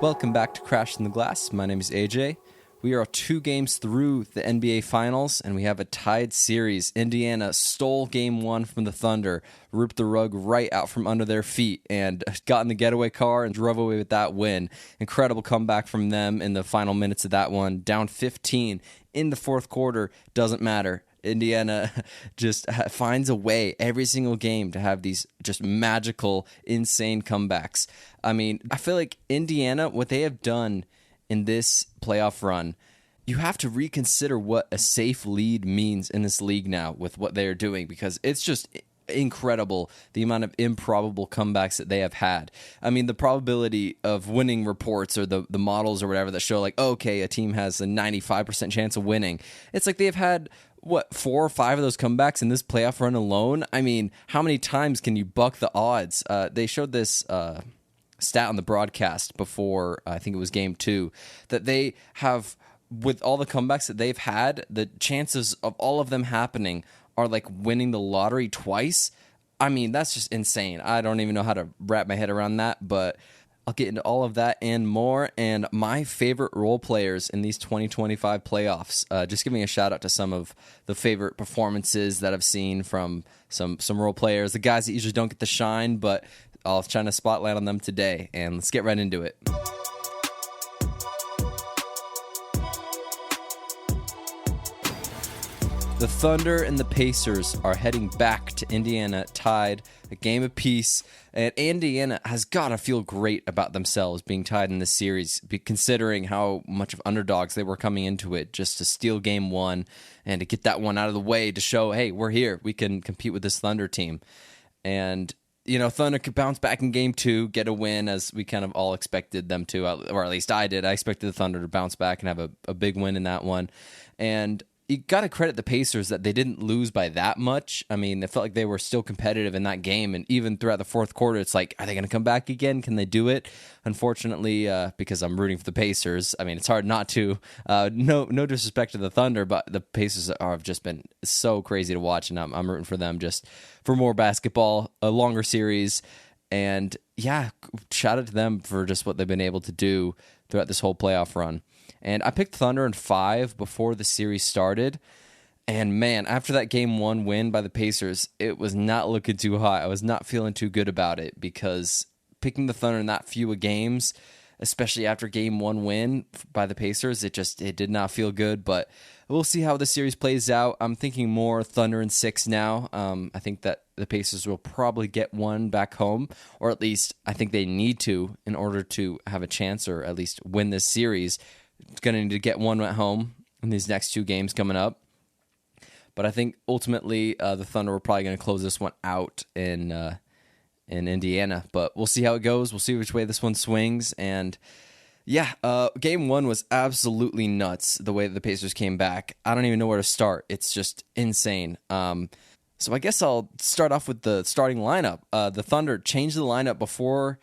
Welcome back to Crash in the Glass. My name is AJ. We are 2 games through the NBA Finals, and we have a tied series. Indiana stole Game 1 from the Thunder, ripped the rug right out from under their feet, and got in the getaway car and drove away with that win. Incredible comeback from them in the final minutes of that one. Down 15 in the fourth quarter, doesn't matter. Indiana just finds a way every single game to have these just magical, insane comebacks. I mean, I feel like Indiana, what they have done in this playoff run, you have to reconsider what a safe lead means in this league now with what they're doing, because it's just incredible the amount of improbable comebacks that they have had. I mean, the probability of winning reports or the models or whatever that show like, okay, a team has a 95% chance of winning. It's like they've had 4 or 5 of those comebacks in this playoff run alone. I mean, how many times can you buck the odds? They showed this stat on the broadcast before, I think it was game 2, that they have, with all the comebacks that they've had, the chances of all of them happening are like winning the lottery twice. I mean, that's just insane. I don't even know how to wrap my head around that, but I'll get into all of that and more. And my favorite role players in these 2025 playoffs. Just giving a shout out to some of the favorite performances that I've seen from some role players, the guys that usually don't get the shine, but I'll shine a spotlight on them today. And let's get right into it. The Thunder and the Pacers are heading back to Indiana tied, a game apiece, and Indiana has got to feel great about themselves being tied in this series, considering how much of underdogs they were coming into it, just to steal game 1 and to get that one out of the way to show, hey, we're here, we can compete with this Thunder team. And, you know, Thunder could bounce back in game 2, get a win, as we kind of all expected them to, or at least I did. I expected the Thunder to bounce back and have a big win in that one. And you got to credit the Pacers that they didn't lose by that much. I mean, it felt like they were still competitive in that game, and even throughout the fourth quarter, it's like, are they going to come back again? Can they do it? Unfortunately, because I'm rooting for the Pacers, I mean, it's hard not to. No disrespect to the Thunder, but the Pacers have just been so crazy to watch, and I'm rooting for them just for more basketball, a longer series, and yeah, shout out to them for just what they've been able to do throughout this whole playoff run. And I picked Thunder in 5 before the series started. And man, after that game 1 win by the Pacers, it was not looking too hot. I was not feeling too good about it, because picking the Thunder in that few of games, especially after game 1 win by the Pacers, it did not feel good. But we'll see how the series plays out. I'm thinking more Thunder in 6 now. I think that the Pacers will probably get one back home, or at least I think they need to in order to have a chance, or at least win this series. It's going to need to get one at home in these next 2 games coming up. But I think ultimately the Thunder are probably going to close this one out in Indiana. But we'll see how it goes. We'll see which way this one swings. And yeah, game 1 was absolutely nuts, the way that the Pacers came back. I don't even know where to start. It's just insane. So I guess I'll start off with the starting lineup. The Thunder changed the lineup before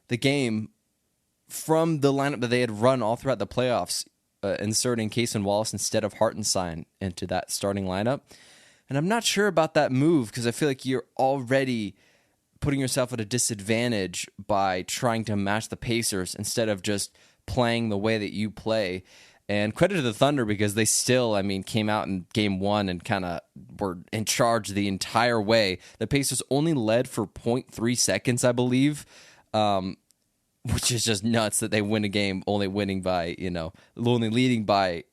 the game from the lineup that they had run all throughout the playoffs, inserting Case and Wallace instead of Hartenstein into that starting lineup. And I'm not sure about that move, because I feel like you're already putting yourself at a disadvantage by trying to match the Pacers instead of just playing the way that you play. And credit to the Thunder, because they still, came out in game 1 and kind of were in charge the entire way. The Pacers only led for 0.3 seconds, I believe, which is just nuts that they win a game only leading by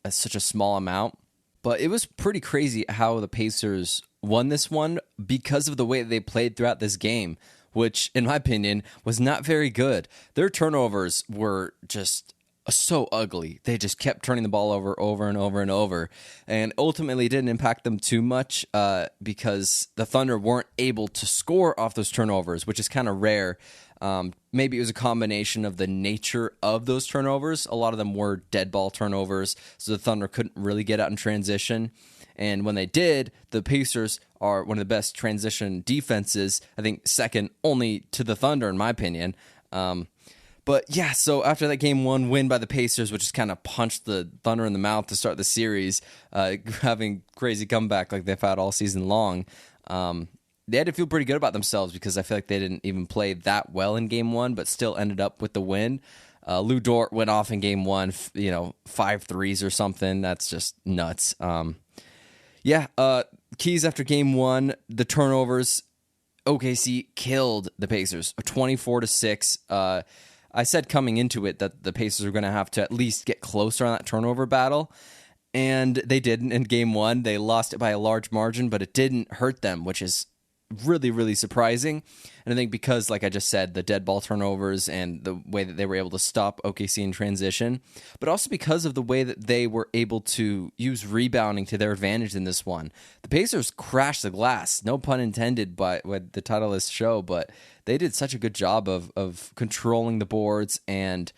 such a small amount. But it was pretty crazy how the Pacers won this one because of the way that they played throughout this game, which, in my opinion, was not very good. Their turnovers were just so ugly. They just kept turning the ball over and over and over. And ultimately, it didn't impact them too much because the Thunder weren't able to score off those turnovers, which is kind of rare. Maybe it was a combination of the nature of those turnovers. A lot of them were dead ball turnovers, so the Thunder couldn't really get out in transition. And when they did, the Pacers are one of the best transition defenses, I think second only to the Thunder, in my opinion. But yeah, so after that game 1 win by the Pacers, which just kind of punched the Thunder in the mouth to start the series, having crazy comeback like they've had all season long, they had to feel pretty good about themselves, because I feel like they didn't even play that well in game 1, but still ended up with the win. Lou Dort went off in game one, 5 threes or something. That's just nuts. Keys after game one, the turnovers. OKC killed the Pacers, 24-6. I said coming into it that the Pacers are going to have to at least get closer on that turnover battle, and they didn't in game one. They lost it by a large margin, but it didn't hurt them, which is really, really surprising. And I think because, like I just said, the dead ball turnovers and the way that they were able to stop OKC in transition, but also because of the way that they were able to use rebounding to their advantage in this one. The Pacers crashed the glass, no pun intended by what the title of this show, but they did such a good job of controlling the boards, and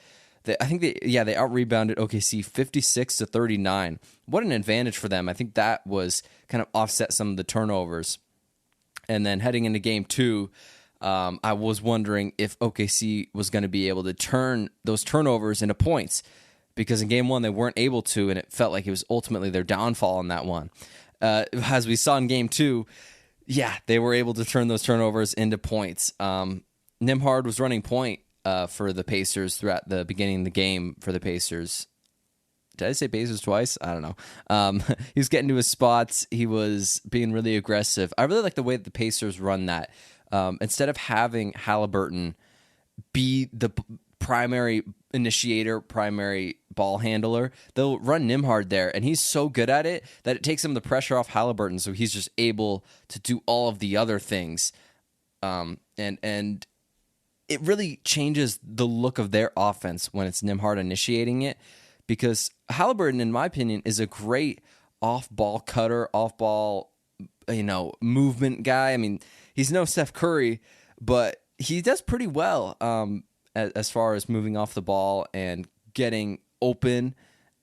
I think they out-rebounded OKC 56-39. What an advantage for them. I think that was kind of offset some of the turnovers. And then heading into game two, I was wondering if OKC was going to be able to turn those turnovers into points, because in game one they weren't able to, and it felt like it was ultimately their downfall in that one. As we saw in game two, they were able to turn those turnovers into points. Nembhard was running point for the Pacers throughout the beginning of the game for the Pacers. Did I say Pacers twice? I don't know. He was getting to his spots. He was being really aggressive. I really like the way that the Pacers run that. Instead of having Halliburton be the primary initiator, primary ball handler, they'll run Nembhard there, and he's so good at it that it takes some of the pressure off Halliburton, so he's just able to do all of the other things. And it really changes the look of their offense when it's Nembhard initiating it, because Halliburton, in my opinion, is a great off-ball cutter, off-ball, movement guy. I mean, he's no Steph Curry, but he does pretty well as far as moving off the ball and getting open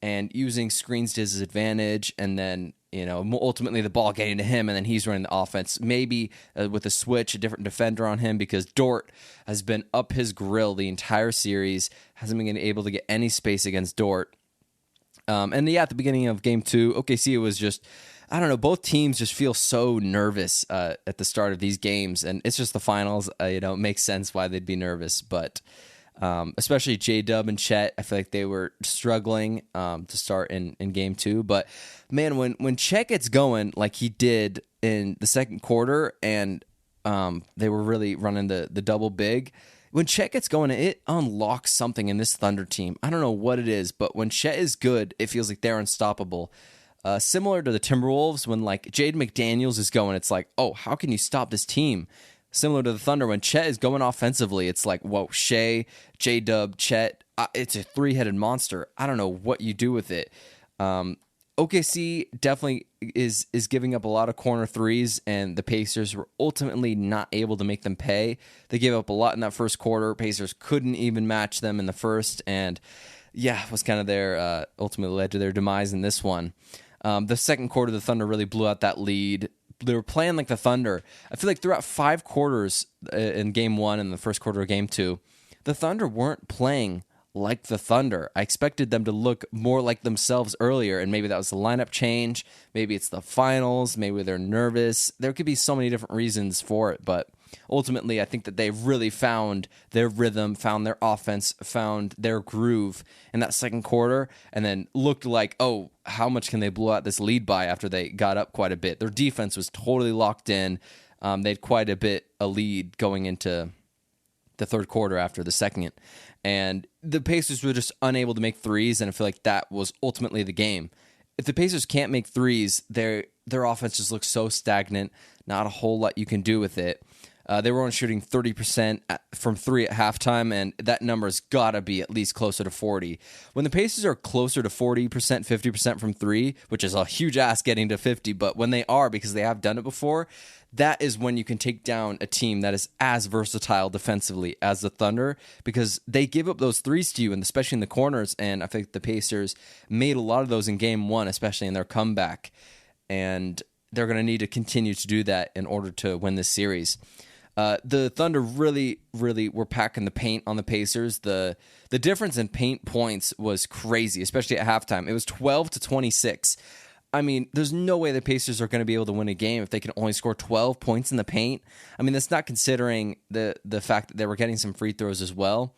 and using screens to his advantage, and then ultimately the ball getting to him, and then he's running the offense. Maybe with a switch, a different defender on him, because Dort has been up his grill the entire series, hasn't been able to get any space against Dort. At the beginning of game two, OKC, it was just, I don't know, both teams just feel so nervous at the start of these games, and it's just the finals. It makes sense why they'd be nervous, but especially J-Dub and Chet, I feel like they were struggling to start in game two. But man, when Chet gets going like he did in the second quarter, and they were really running the double big, when Chet gets going, it unlocks something in this Thunder team. I don't know what it is, but when Chet is good, it feels like they're unstoppable. Similar to the Timberwolves, when like Jaden McDaniels is going, it's like, oh, how can you stop this team? Similar to the Thunder, when Chet is going offensively, it's like, whoa, Shea, J-Dub, Chet, it's a three-headed monster. I don't know what you do with it. OKC definitely is giving up a lot of corner threes, and the Pacers were ultimately not able to make them pay. They gave up a lot in that first quarter. Pacers couldn't even match them in the first, and it was kind of their ultimately led to their demise in this one. The second quarter, the Thunder really blew out that lead. They were playing like the Thunder. I feel like throughout 5 quarters in game one and the first quarter of game two, the Thunder weren't playing like the Thunder. I expected them to look more like themselves earlier, and maybe that was the lineup change. Maybe it's the finals. Maybe they're nervous. There could be so many different reasons for it, but ultimately I think that they really found their rhythm, found their offense, found their groove in that second quarter, and then looked like, oh, how much can they blow out this lead by after they got up quite a bit. Their defense was totally locked in. They had quite a bit a lead going into the third quarter after the second, and the Pacers were just unable to make threes, and I feel like that was ultimately the game. If the Pacers can't make threes, their offense just looks so stagnant, not a whole lot you can do with it. They were only shooting 30% from three at halftime, and that number's got to be at least closer to 40. When the Pacers are closer to 40%, 50% from three, which is a huge ask getting to 50, but when they are, because they have done it before, that is when you can take down a team that is as versatile defensively as the Thunder, because they give up those threes to you, and especially in the corners, and I think the Pacers made a lot of those in game one, especially in their comeback, and they're going to need to continue to do that in order to win this series. The Thunder really, really were packing the paint on the Pacers. The difference in paint points was crazy, especially at halftime. It was 12-26. I mean, there's no way the Pacers are going to be able to win a game if they can only score 12 points in the paint. I mean, that's not considering the fact that they were getting some free throws as well.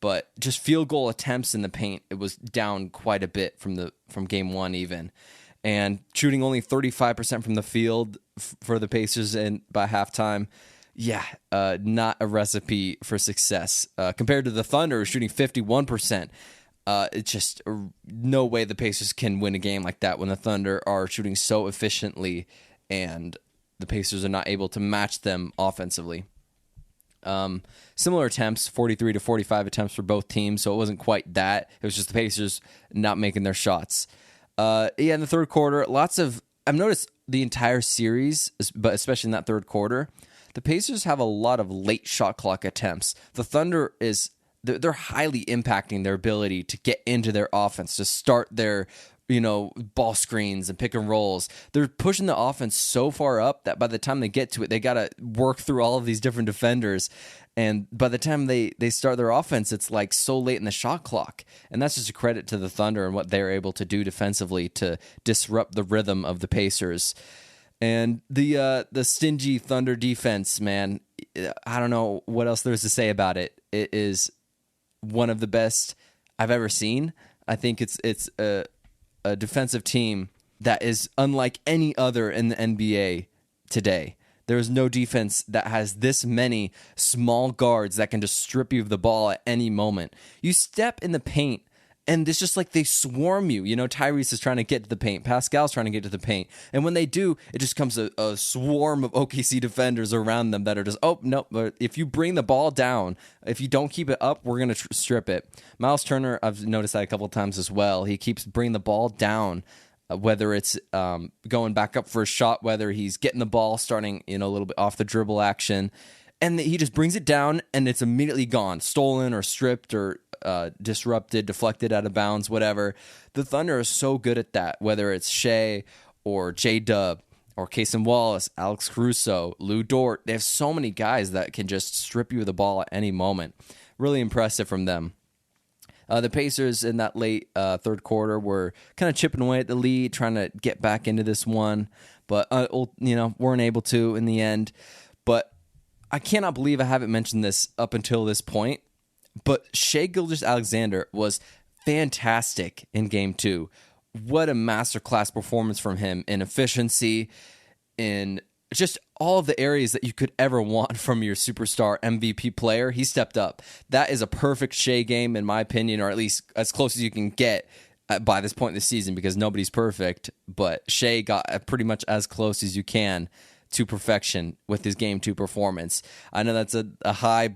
but just field goal attempts in the paint, it was down quite a bit from game one even. And shooting only 35% from the field for the Pacers and by halftime, not a recipe for success. Compared to the Thunder, shooting 51%, it's just no way the Pacers can win a game like that when the Thunder are shooting so efficiently and the Pacers are not able to match them offensively. Similar attempts, 43 to 45 attempts for both teams, so it wasn't quite that. It was just the Pacers not making their shots. In the third quarter, I've noticed the entire series, but especially in that third quarter, the Pacers have a lot of late shot clock attempts. The Thunder they're highly impacting their ability to get into their offense, to start their ball screens and pick and rolls. They're pushing the offense so far up that by the time they get to it, they got to work through all of these different defenders. And by the time they start their offense, it's like so late in the shot clock. And that's just a credit to the Thunder and what they're able to do defensively to disrupt the rhythm of the Pacers. And the stingy Thunder defense, man, I don't know what else there's to say about it. It is one of the best I've ever seen. I think it's a defensive team that is unlike any other in the NBA today. There is no defense that has this many small guards that can just strip you of the ball at any moment. You step in the paint, and it's just like they swarm you. Tyrese is trying to get to the paint. Pascal's trying to get to the paint. And when they do, it just comes a swarm of OKC defenders around them that are just, oh, no, but if you bring the ball down, if you don't keep it up, we're going to strip it. Miles Turner, I've noticed that a couple of times as well. He keeps bringing the ball down, whether it's going back up for a shot, whether he's getting the ball, starting a little bit off the dribble action. And he just brings it down, and it's immediately gone, stolen or stripped or disrupted, deflected out of bounds, whatever. The Thunder are so good at that, whether it's Shea or J-Dub or Cason Wallace, Alex Caruso, Lou Dort. They have so many guys that can just strip you of the ball at any moment. Really impressive from them. The Pacers in that late third quarter were kind of chipping away at the lead, trying to get back into this one, but weren't able to in the end. But I cannot believe I haven't mentioned this up until this point, but Shai Gilgeous-Alexander was fantastic in Game 2. What a masterclass performance from him in efficiency, in just all of the areas that you could ever want from your superstar MVP player. He stepped up. That is a perfect Shai game, in my opinion, or at least as close as you can get by this point in the season, because nobody's perfect, but Shai got pretty much as close as you can to perfection with his Game 2 performance. I know that's a high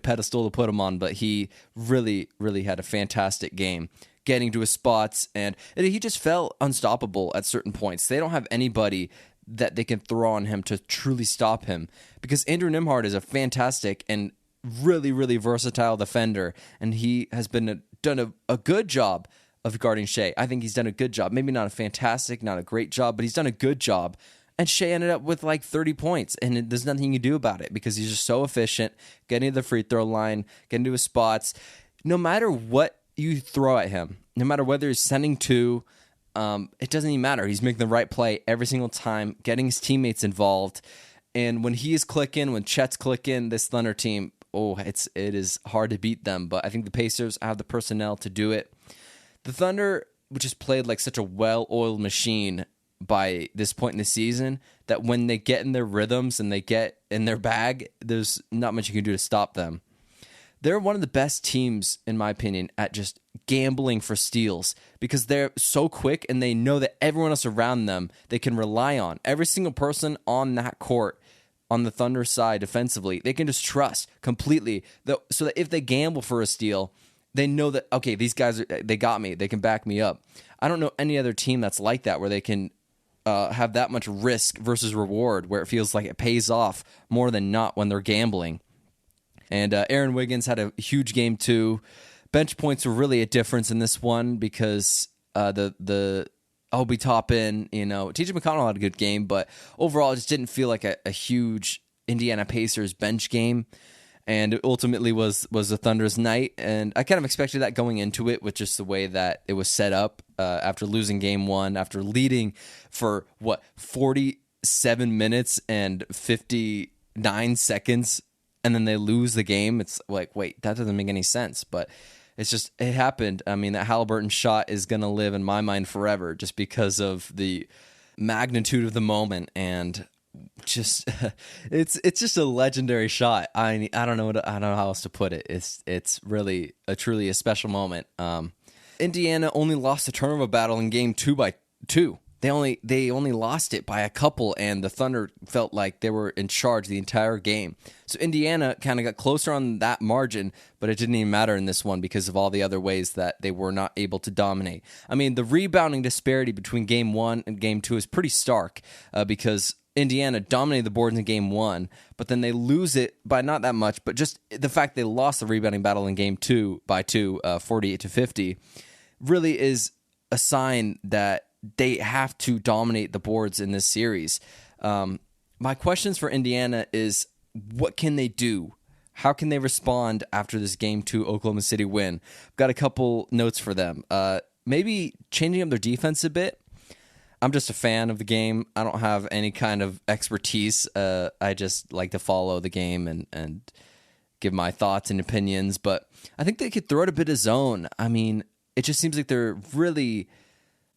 pedestal to put him on, but he really, really had a fantastic game, getting to his spots, and he just felt unstoppable at certain points. They don't have anybody that they can throw on him to truly stop him, because Andrew Nembhard is a fantastic and really, really versatile defender, and he has done a good job of guarding Shai. I think he's done a good job. Maybe not a fantastic, not a great job, but he's done a good job. And Shai ended up with like 30 points, and there's nothing you can do about it because he's just so efficient, getting to the free throw line, getting to his spots. No matter what you throw at him, no matter whether he's sending two, it doesn't even matter. He's making the right play every single time, getting his teammates involved. And when he is clicking, when Chet's clicking, this Thunder team, it is hard to beat them. But I think the Pacers have the personnel to do it. The Thunder, which has played like such a well-oiled machine by this point in the season, that when they get in their rhythms and they get in their bag, there's not much you can do to stop them. They're one of the best teams, in my opinion, at just gambling for steals, because they're so quick and they know that everyone else around them they can rely on. Every single person on that court on the Thunder side defensively, they can just trust completely, so that if they gamble for a steal, they know that, okay, these guys, they got me. They can back me up. I don't know any other team that's like that, where they can have that much risk versus reward, where it feels like it pays off more than not when they're gambling. And Aaron Wiggins had a huge game too. Bench points were really a difference in this one, because the Obi Toppin, TJ McConnell had a good game, but overall it just didn't feel like a huge Indiana Pacers bench game. And it ultimately was the Thunder's night, and I kind of expected that going into it, with just the way that it was set up after losing Game 1, after leading for 47 minutes and 59 seconds and then they lose the game. It's like, wait, that doesn't make any sense. But it happened. I mean, that Halliburton shot is going to live in my mind forever just because of the magnitude of the moment, and just it's just a legendary shot. I don't know how else to put it. It's really truly a special moment. Indiana only lost the turnover battle in game 2 by 2. They only lost it by a couple, and the Thunder felt like they were in charge the entire game. So Indiana kind of got closer on that margin, but it didn't even matter in this one because of all the other ways that they were not able to dominate. I mean, the rebounding disparity between game 1 and game 2 is pretty stark because Indiana dominated the boards in game 1, but then they lose it by not that much, but just the fact they lost the rebounding battle in game 2 by 2, 48-50, really is a sign that they have to dominate the boards in this series. My questions for Indiana is, what can they do? How can they respond after this Game 2 Oklahoma City win? I've got a couple notes for them. Maybe changing up their defense a bit. I'm just a fan of the game. I don't have any kind of expertise. I just like to follow the game and give my thoughts and opinions. But I think they could throw it a bit of zone. I mean, it just seems like they're really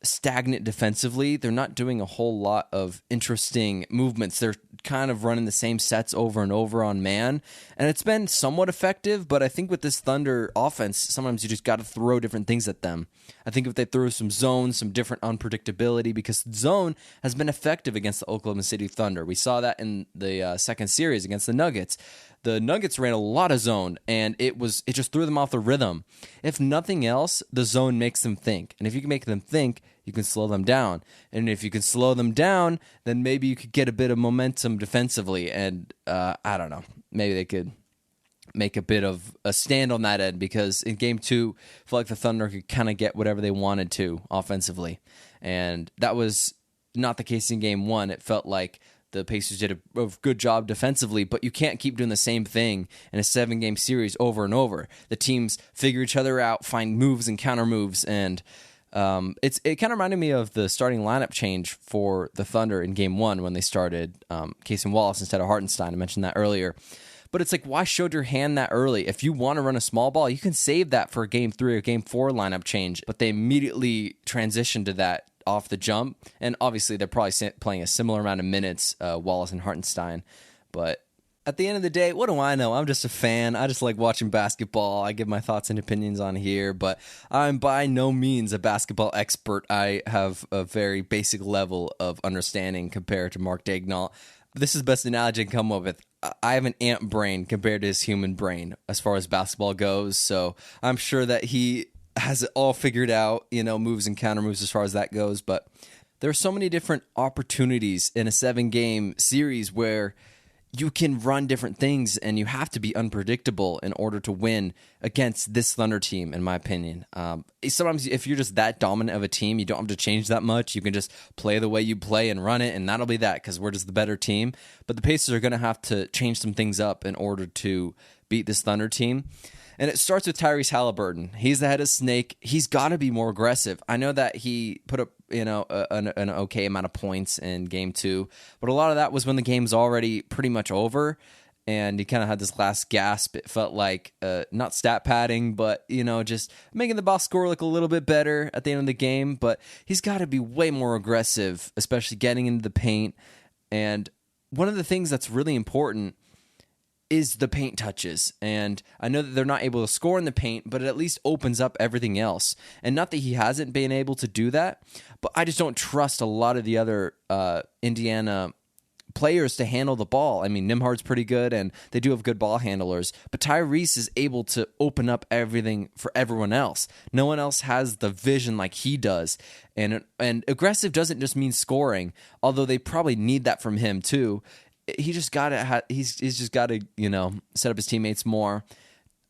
stagnant defensively. They're not doing a whole lot of interesting movements. They're kind of running the same sets over and over on man, and it's been somewhat effective, but I think with this Thunder offense, sometimes you just got to throw different things at them. I think if they throw some zones, some different unpredictability, because zone has been effective against the Oklahoma City Thunder. We saw that in the second series against the Nuggets. The Nuggets ran a lot of zone, and it just threw them off the rhythm. If nothing else, the zone makes them think. And if you can make them think, you can slow them down. And if you can slow them down, then maybe you could get a bit of momentum defensively. And I don't know, maybe they could make a bit of a stand on that end, because in Game 2, I feel like the Thunder could kind of get whatever they wanted to offensively. And that was not the case in Game 1. It felt like the Pacers did a good job defensively, but you can't keep doing the same thing in a 7-game series over and over. The teams figure each other out, find moves and counter moves, and it kind of reminded me of the starting lineup change for the Thunder in Game 1 when they started Case and Wallace instead of Hartenstein. I mentioned that earlier. But it's like, why show your hand that early? If you want to run a small ball, you can save that for a Game 3 or Game 4 lineup change. But they immediately transitioned to that off the jump, and obviously they're probably playing a similar amount of minutes, Wallace and Hartenstein, but at the end of the day, what do I know? I'm just a fan. I just like watching basketball. I give my thoughts and opinions on here, but I'm by no means a basketball expert. I have a very basic level of understanding compared to Mark Daignault. This is the best analogy I can come up with. I have an ant brain compared to his human brain as far as basketball goes, so I'm sure that he has it all figured out, moves and counter moves as far as that goes. But there are so many different opportunities in a 7-game series where you can run different things, and you have to be unpredictable in order to win against this Thunder team, in my opinion. Sometimes if you're just that dominant of a team, you don't have to change that much. You can just play the way you play and run it, and that'll be that, because we're just the better team. But the Pacers are going to have to change some things up in order to beat this Thunder team. And it starts with Tyrese Halliburton. He's the head of Snake. He's got to be more aggressive. I know that he put up, an okay amount of points in Game 2, but a lot of that was when the game's already pretty much over, and he kind of had this last gasp. It felt like not stat padding, but just making the box score look a little bit better at the end of the game. But he's got to be way more aggressive, especially getting into the paint. And one of the things that's really important is the paint touches. And I know that they're not able to score in the paint, but it at least opens up everything else. And not that he hasn't been able to do that, but I just don't trust a lot of the other Indiana players to handle the ball. I mean, Nimhard's pretty good, and they do have good ball handlers, but Tyrese is able to open up everything for everyone else. No one else has the vision like he does. And aggressive doesn't just mean scoring, although they probably need that from him too. He just got to. He's just got to, set up his teammates more.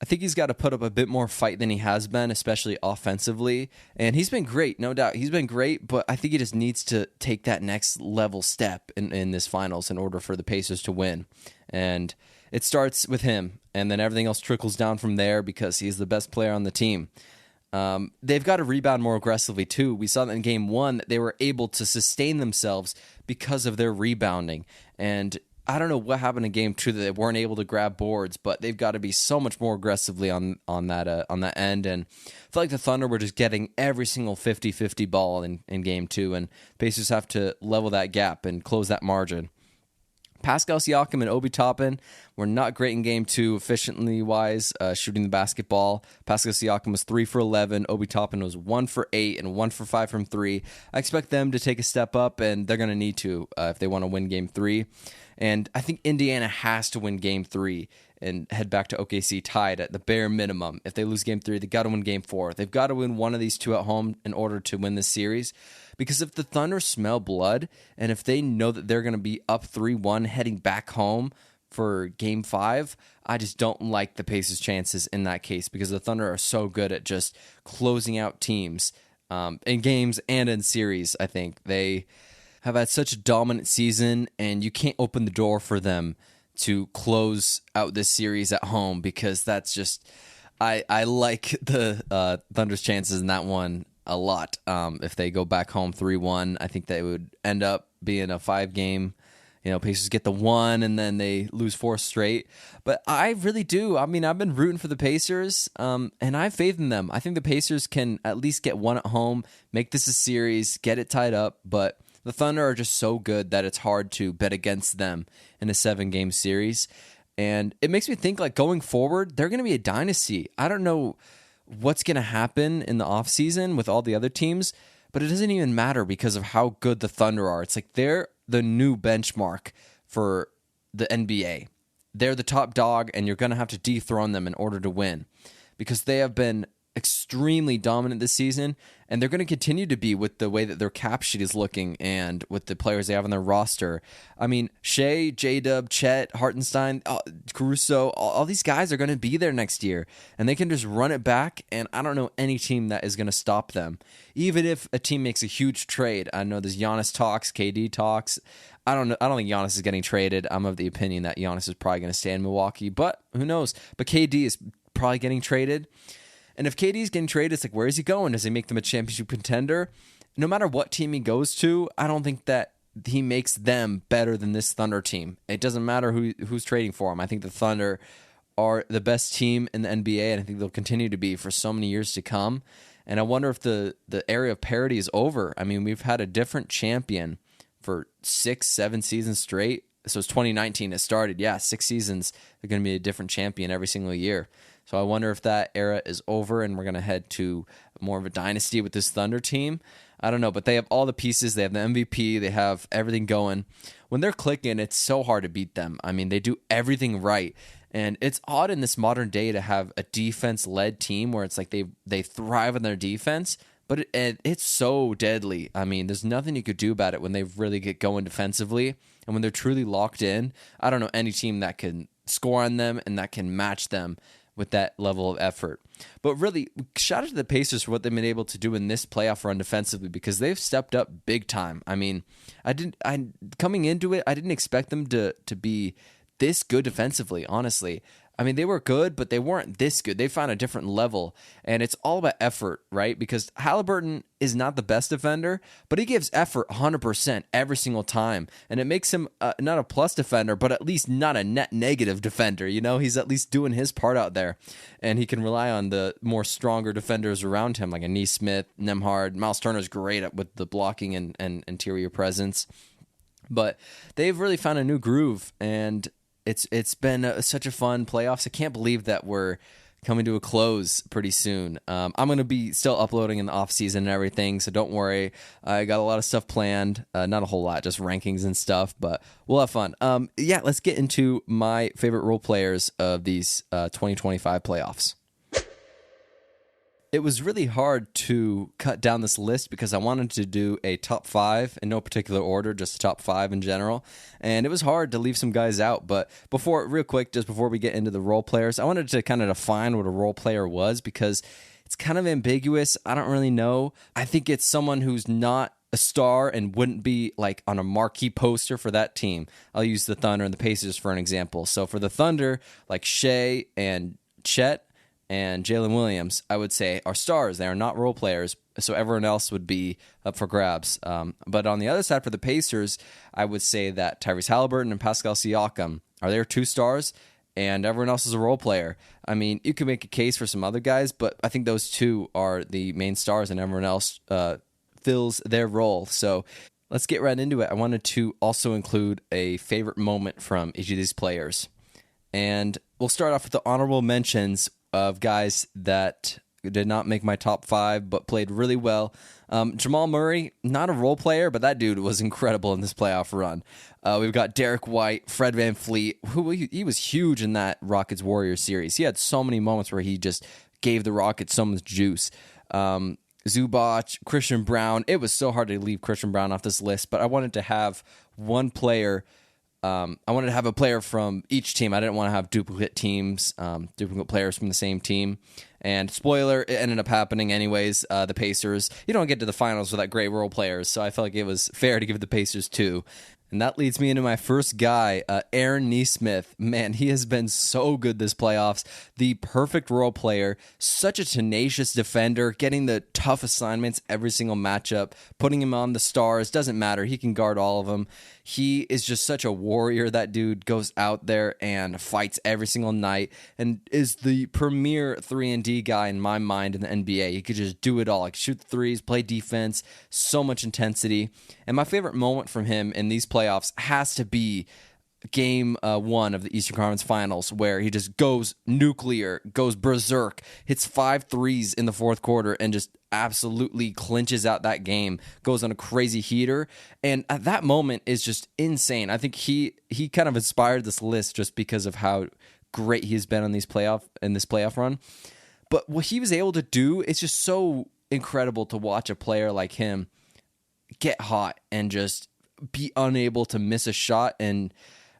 I think he's got to put up a bit more fight than he has been, especially offensively. And he's been great, no doubt. He's been great, but I think he just needs to take that next level step in this finals in order for the Pacers to win. And it starts with him, and then everything else trickles down from there because he's the best player on the team. They've got to rebound more aggressively too. We saw that in Game 1 that they were able to sustain themselves because of their rebounding. And I don't know what happened in game 2 that they weren't able to grab boards, but they've got to be so much more aggressively on that end. And I feel like the Thunder were just getting every single 50-50 ball in game 2, and Pacers have to level that gap and close that margin. Pascal Siakam and Obi Toppin were not great in game 2 efficiently-wise, shooting the basketball. Pascal Siakam was 3 for 11. Obi Toppin was 1 for 8 and 1 for 5 from 3. I expect them to take a step up, and they're going to need to if they want to win game 3. And I think Indiana has to win game 3 and head back to OKC tied at the bare minimum. If they lose game 3, they've got to win game 4. They've got to win one of these two at home in order to win this series. Because if the Thunder smell blood, and if they know that they're going to be up 3-1 heading back home for game 5, I just don't like the Pacers' chances in that case, because the Thunder are so good at just closing out teams in games and in series. I think they have had such a dominant season, and you can't open the door for them to close out this series at home, because that's just I like the Thunder's chances in that one a lot. If they go back home 3-1, I think they would end up being a 5-game. Pacers get the 1 and then they lose 4 straight. But I really do. I mean, I've been rooting for the Pacers, and I have faith in them. I think the Pacers can at least get 1 at home, make this a series, get it tied up. But the Thunder are just so good that it's hard to bet against them in a 7-game series. And it makes me think, like, going forward, they're going to be a dynasty. I don't know what's going to happen in the offseason with all the other teams, but it doesn't even matter because of how good the Thunder are. It's like they're the new benchmark for the NBA. They're the top dog, and you're going to have to dethrone them in order to win, because they have been extremely dominant this season, and they're going to continue to be with the way that their cap sheet is looking and with the players they have on their roster. I mean, Shea, J-Dub, Chet, Hartenstein, Caruso, all these guys are going to be there next year, and they can just run it back, and I don't know any team that is going to stop them. Even if a team makes a huge trade, I know there's Giannis talks, KD talks. I don't know. I don't think Giannis is getting traded. I'm of the opinion that Giannis is probably going to stay in Milwaukee, but who knows? But KD is probably getting traded. And if KD's getting traded, it's like, where is he going? Does he make them a championship contender? No matter what team he goes to, I don't think that he makes them better than this Thunder team. It doesn't matter who's trading for him. I think the Thunder are the best team in the NBA, and I think they'll continue to be for so many years to come. And I wonder if the era of parity is over. I mean, we've had a different champion for 6-7 seasons straight. So it's 2019 it started. Yeah, 6 seasons. They're going to be a different champion every single year. So I wonder if that era is over and we're going to head to more of a dynasty with this Thunder team. I don't know, but they have all the pieces. They have the MVP. They have everything going. When they're clicking, it's so hard to beat them. I mean, they do everything right. And it's odd in this modern day to have a defense-led team where it's like they thrive on their defense, but it's so deadly. I mean, there's nothing you could do about it when they really get going defensively. And when they're truly locked in, I don't know any team that can score on them and that can match them with that level of effort. But really, shout out to the Pacers for what they've been able to do in this playoff run defensively, because they've stepped up big time. I mean, coming into it, I didn't expect them to be this good defensively, honestly. I mean, they were good, but they weren't this good. They found a different level, and it's all about effort, right? Because Halliburton is not the best defender, but he gives effort 100% every single time, and it makes him not a plus defender, but at least not a net negative defender. He's at least doing his part out there, and he can rely on the more stronger defenders around him, like a Nesmith, Nembhard. Miles Turner's great with the blocking and interior presence, but they've really found a new groove, and it's been such a fun playoffs. I can't believe that we're coming to a close pretty soon. I'm going to be still uploading in the off season and everything, so don't worry. I got a lot of stuff planned. Not a whole lot, just rankings and stuff, but we'll have fun. Let's get into my favorite role players of these 2025 playoffs. It was really hard to cut down this list because I wanted to do a top 5 in no particular order, just a top 5 in general. And it was hard to leave some guys out. But real quick, just before we get into the role players, I wanted to kind of define what a role player was, because it's kind of ambiguous. I don't really know. I think it's someone who's not a star and wouldn't be like on a marquee poster for that team. I'll use the Thunder and the Pacers for an example. So for the Thunder, like Shea and Chet and Jalen Williams, I would say, are stars. They are not role players, so everyone else would be up for grabs. But on the other side, for the Pacers, I would say that Tyrese Halliburton and Pascal Siakam are there 2 stars, and everyone else is a role player. I mean, you can make a case for some other guys, but I think those 2 are the main stars, and everyone else fills their role. So let's get right into it. I wanted to also include a favorite moment from each of these players. And we'll start off with the honorable mentions of guys that did not make my top 5, but played really well. Jamal Murray, not a role player, but that dude was incredible in this playoff run. We've got Derek White, Fred VanVleet, who he was huge in that Rockets-Warriors series. He had so many moments where he just gave the Rockets so much juice. Zubac, Christian Brown. It was so hard to leave Christian Brown off this list, but I wanted to have one player. I wanted to have a player from each team. I didn't want to have duplicate teams, duplicate players from the same team. And spoiler, it ended up happening anyways. The Pacers, you don't get to the finals without great role players, so I felt like it was fair to give the Pacers 2. And that leads me into my first guy, Aaron Nesmith. Man, he has been so good this playoffs. The perfect role player, such a tenacious defender, getting the tough assignments every single matchup, putting him on the stars. Doesn't matter. He can guard all of them. He is just such a warrior. That dude goes out there and fights every single night and is the premier 3-and-D guy in my mind in the NBA. He could just do it all. Like shoot threes, play defense, so much intensity. And my favorite moment from him in these playoffs has to be game 1 of the Eastern Conference Finals, where he just goes nuclear, goes berserk, hits 5 threes in the fourth quarter, and just absolutely clinches out that game, goes on a crazy heater. And at that moment is just insane. I think he kind of inspired this list just because of how great he's been in this playoff run. But what he was able to do, it's just so incredible to watch a player like him get hot and just be unable to miss a shot. And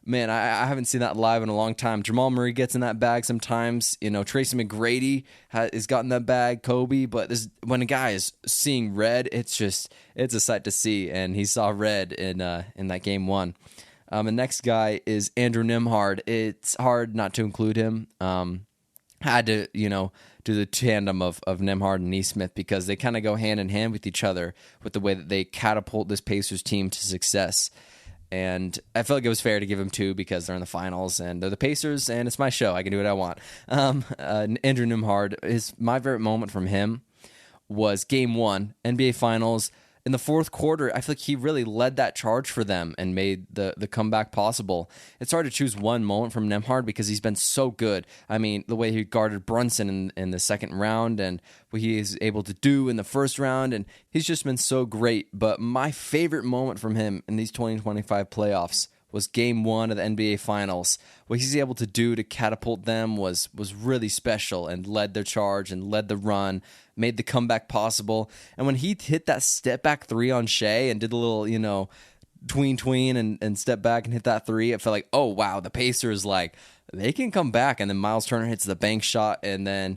man, I haven't seen that live in a long time. Jamal Murray gets in that bag sometimes. You know, Tracy McGrady has gotten that bag, Kobe. But when a guy is seeing red, it's a sight to see. And he saw red in that game 1. The next guy is Andrew Nembhard. It's hard not to include him. Had to, do the tandem of Nembhard and Nesmith because they kind of go hand in hand with each other with the way that they catapult this Pacers team to success. And I felt like it was fair to give him 2 because they're in the finals and they're the Pacers and it's my show. I can do what I want. Andrew Nembhard, my favorite moment from him was game 1, NBA Finals. In the fourth quarter, I feel like he really led that charge for them and made the comeback possible. It's hard to choose one moment from Nembhard because he's been so good. I mean, the way he guarded Brunson in the second round and what he is able to do in the first round, and he's just been so great. But my favorite moment from him in these 2025 playoffs was game 1 of the NBA Finals. What he's able to do to catapult them was really special and led their charge and led the run, made the comeback possible. And when he hit that step back 3 on Shea and did a little, tween and step back and hit that 3, it felt like, oh, wow, the Pacers, they can come back. And then Miles Turner hits the bank shot, and then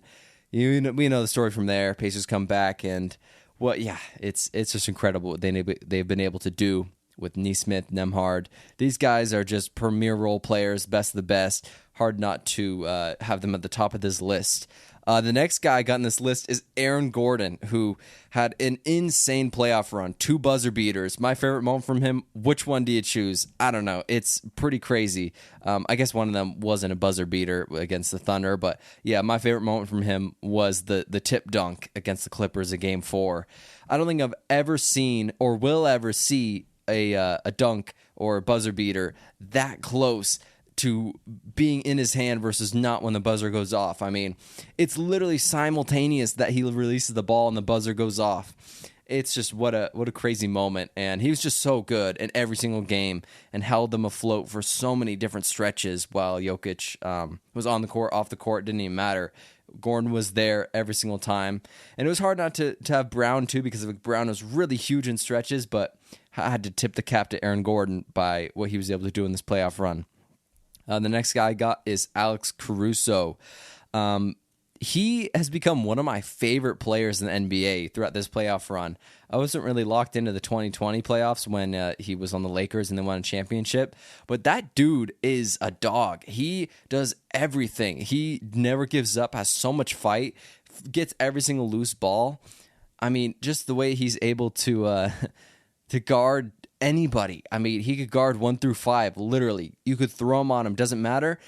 we know the story from there. Pacers come back, and it's just incredible what they've been able to do with Nesmith, Nembhard. These guys are just premier role players, best of the best. Hard not to have them at the top of this list. The next guy I got in this list is Aaron Gordon, who had an insane playoff run, 2 buzzer beaters. My favorite moment from him, which one do you choose? I don't know. It's pretty crazy. I guess one of them wasn't a buzzer beater against the Thunder, but yeah, my favorite moment from him was the tip dunk against the Clippers in Game 4. I don't think I've ever seen or will ever see a dunk or a buzzer beater that close to being in his hand versus not when the buzzer goes off. I mean, it's literally simultaneous that he releases the ball and the buzzer goes off. It's just what a crazy moment, and he was just so good in every single game and held them afloat for so many different stretches while Jokic was on the court, off the court, didn't even matter. Gordon was there every single time. And it was hard not to have Brown, too, because Brown was really huge in stretches, but I had to tip the cap to Aaron Gordon by what he was able to do in this playoff run. The next guy I got is Alex Caruso. he has become one of my favorite players in the NBA throughout this playoff run. I wasn't really locked into the 2020 playoffs when he was on the Lakers and they won a championship, but that dude is a dog. He does everything. He never gives up, has so much fight, gets every single loose ball. I mean, just the way he's able to guard anybody. I mean, he could guard 1 through 5, literally. You could throw him on him, doesn't matter.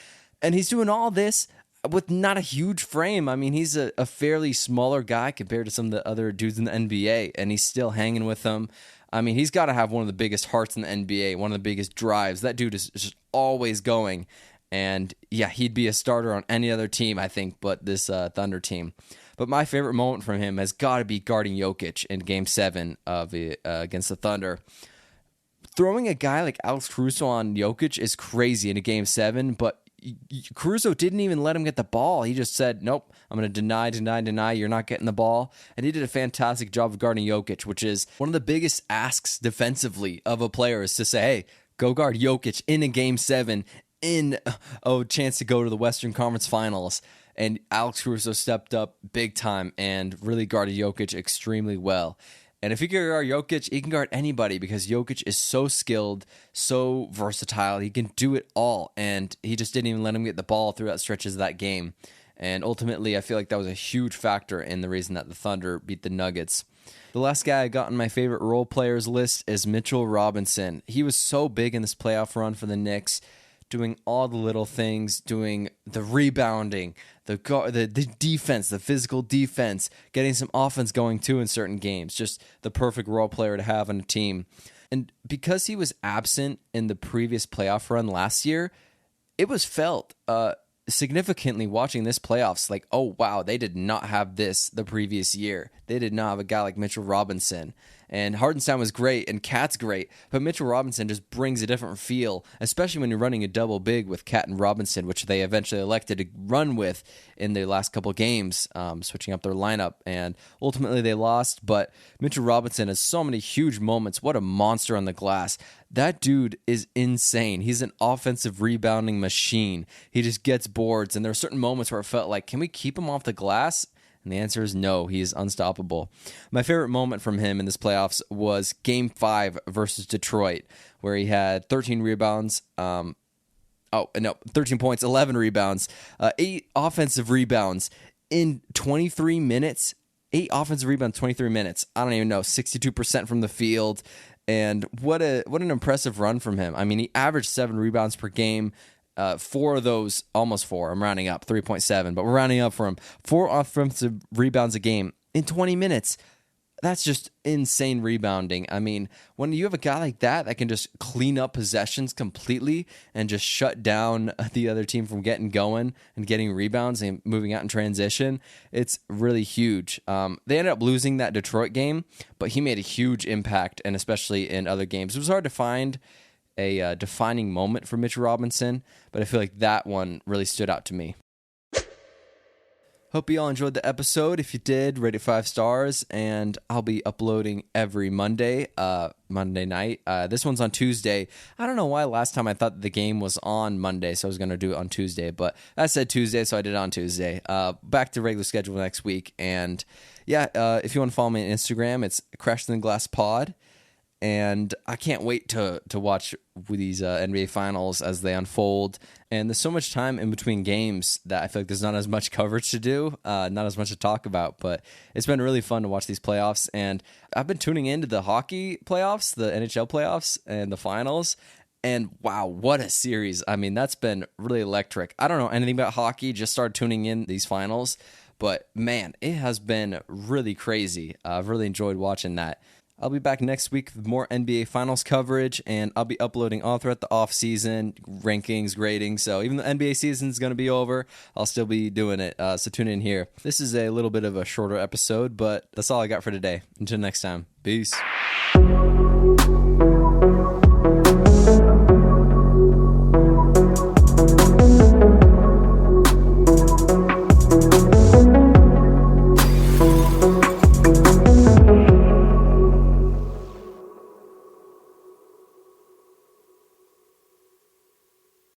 And he's doing all this with not a huge frame. I mean, he's a fairly smaller guy compared to some of the other dudes in the NBA, and he's still hanging with them. I mean, he's got to have one of the biggest hearts in the NBA, one of the biggest drives. That dude is just always going. And yeah, he'd be a starter on any other team, I think, but this Thunder team. But my favorite moment from him has got to be guarding Jokic in Game 7 of against the Thunder. Throwing a guy like Alex Caruso on Jokic is crazy in a Game 7, but Caruso didn't even let him get the ball. He just said, nope, I'm going to deny. You're not getting the ball. And he did a fantastic job of guarding Jokic, which is one of the biggest asks defensively of a player is to say, hey, go guard Jokic in a Game 7 in a chance to go to the Western Conference Finals. And Alex Caruso stepped up big time and really guarded Jokic extremely well. And if he can guard Jokic, he can guard anybody because Jokic is so skilled, so versatile. He can do it all, and he just didn't even let him get the ball throughout stretches of that game. And ultimately, I feel like that was a huge factor in the reason that the Thunder beat the Nuggets. The last guy I got on my favorite role players list is Mitchell Robinson. He was so big in this playoff run for the Knicks, doing all the little things, doing the rebounding, the defense, the physical defense, getting some offense going too in certain games. Just the perfect role player to have on a team. And because he was absent in the previous playoff run last year, it was felt significantly watching this playoffs like, oh, wow, they did not have this the previous year. They did not have a guy like Mitchell Robinson. And Hartenstein was great, and Cat's great, but Mitchell Robinson just brings a different feel, especially when you're running a double big with Cat and Robinson, which they eventually elected to run with in the last couple games, switching up their lineup, and ultimately they lost, but Mitchell Robinson has so many huge moments. What a monster on the glass. That dude is insane. He's an offensive rebounding machine. He just gets boards, and there are certain moments where it felt like, can we keep him off the glass? And the answer is no. He is unstoppable. My favorite moment from him in this playoffs was Game 5 versus Detroit, where he had 13 rebounds. 13 points, 11 rebounds, 8 offensive rebounds in 23 minutes. 8 offensive rebounds, 23 minutes. I don't even know, 62% from the field. And what an impressive run from him. I mean, he averaged 7 rebounds per game. 4 of those, almost 4, I'm rounding up, 3.7, but we're rounding up for him. 4 offensive rebounds a game in 20 minutes. That's just insane rebounding. I mean, when you have a guy like that can just clean up possessions completely and just shut down the other team from getting going and getting rebounds and moving out in transition, it's really huge. They ended up losing that Detroit game, but he made a huge impact, and especially in other games. It was hard to find a defining moment for Mitchell Robinson, but I feel like that one really stood out to me. Hope you all enjoyed the episode. If you did, rate it 5 stars, and I'll be uploading every Monday night. This one's on Tuesday. I don't know why last time I thought the game was on Monday, so I was going to do it on Tuesday, but I said Tuesday, so I did it on Tuesday. Back to regular schedule next week, and yeah, if you want to follow me on Instagram, it's Crash in the Glass Pod. And I can't wait to watch these NBA Finals as they unfold. And there's so much time in between games that I feel like there's not as much coverage to do, not as much to talk about. But it's been really fun to watch these playoffs. And I've been tuning into the hockey playoffs, the NHL playoffs, and the finals. And wow, what a series. I mean, that's been really electric. I don't know anything about hockey, just started tuning in these finals. But man, it has been really crazy. I've really enjoyed watching that. I'll be back next week with more NBA Finals coverage, and I'll be uploading all throughout the offseason, rankings, grading. So even the NBA season is going to be over, I'll still be doing it. So tune in here. This is a little bit of a shorter episode, but that's all I got for today. Until next time, peace.